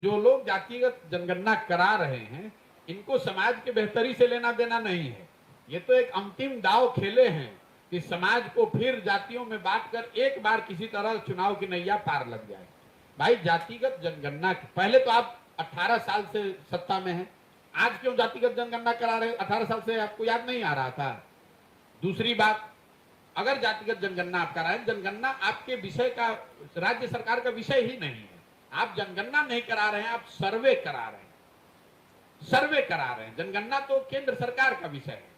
जो लोग जातिगत जनगणना करा रहे हैं, इनको समाज के बेहतरी से लेना देना नहीं है। ये तो एक अंतिम दाव खेले हैं कि समाज को फिर जातियों में बांटकर एक बार किसी तरह चुनाव की नैया पार लग जाए। भाई जातिगत जनगणना पहले तो आप 18 साल से सत्ता में हैं, आज क्यों जातिगत जनगणना करा रहे? 18 साल से आपको याद नहीं आ रहा था? दूसरी बात, अगर जातिगत जनगणना आप करा रहे हैं, जनगणना आपके विषय का, राज्य सरकार का विषय ही नहीं है। आप जनगणना नहीं करा रहे हैं, आप सर्वे करा रहे हैं। सर्वे करा रहे हैं। जनगणना तो केंद्र सरकार का विषय है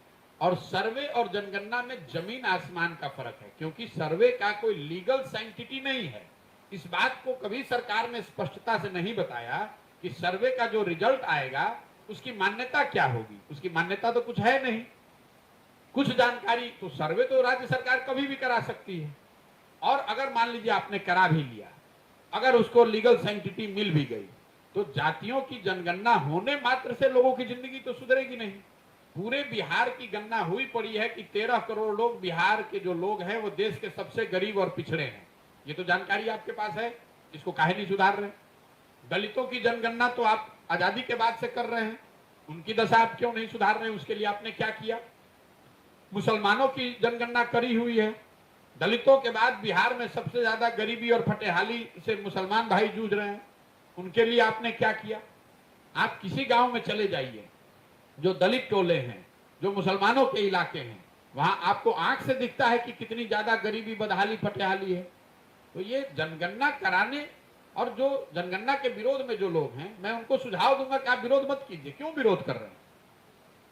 और सर्वे और जनगणना में जमीन आसमान का फर्क है, क्योंकि सर्वे का कोई लीगल सैंक्टिटी नहीं है। इस बात को कभी सरकार ने स्पष्टता से नहीं बताया कि सर्वे का जो रिजल्ट आएगा उसकी मान्यता क्या होगी। उसकी मान्यता तो कुछ है नहीं। कुछ जानकारी तो सर्वे तो राज्य सरकार कभी भी करा सकती है, और अगर मान लीजिए आपने करा भी लिया, अगर उसको लीगल सैंक्टिटी मिल भी गई, तो जातियों की जनगणना होने मात्र से लोगों की जिंदगी तो सुधरेगी नहीं। पूरे बिहार की गणना हुई पड़ी है कि 13 करोड़ लोग, बिहार के जो लोग हैं वो देश के सबसे गरीब और पिछड़े हैं। ये तो जानकारी आपके पास है, इसको काहे नहीं सुधार रहे? दलितों की जनगणना तो आप आजादी के बाद से कर रहे हैं, उनकी दशा आप क्यों नहीं सुधार रहे? उसके लिए आपने क्या किया? मुसलमानों की जनगणना करी हुई है, दलितों के बाद बिहार में सबसे ज्यादा गरीबी और फटेहाली से मुसलमान भाई जूझ रहे हैं, उनके लिए आपने क्या किया? आप किसी गांव में चले जाइए, जो दलित टोले हैं, जो मुसलमानों के इलाके हैं, वहां आपको आंख से दिखता है कि कितनी ज्यादा गरीबी, बदहाली, फटेहाली है। तो ये जनगणना कराने, और जो जनगणना के विरोध में जो लोग हैं, मैं उनको सुझाव दूंगा कि आप विरोध मत कीजिए। क्यों विरोध कर रहे हैं?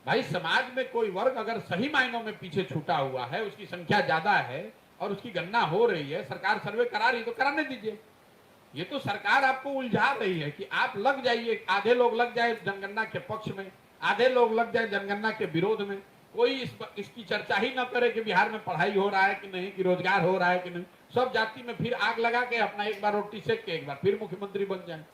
भाई समाज में कोई वर्ग अगर सही मायनों में पीछे छूटा हुआ है, उसकी संख्या ज्यादा है और उसकी गणना हो रही है, सरकार सर्वे करा रही है, तो कराने दीजिए। ये तो सरकार आपको उलझा रही है कि आप लग जाइए, आधे लोग लग जाए जनगणना के पक्ष में, आधे लोग लग जाए जनगणना के विरोध में। कोई इसकी चर्चा ही ना करे कि बिहार में पढ़ाई हो रहा है कि नहीं, कि रोजगार हो रहा है कि नहीं। सब जाति में फिर आग लगा के अपना एक बार रोटी सेक के एक बार फिर मुख्यमंत्री बन जाए।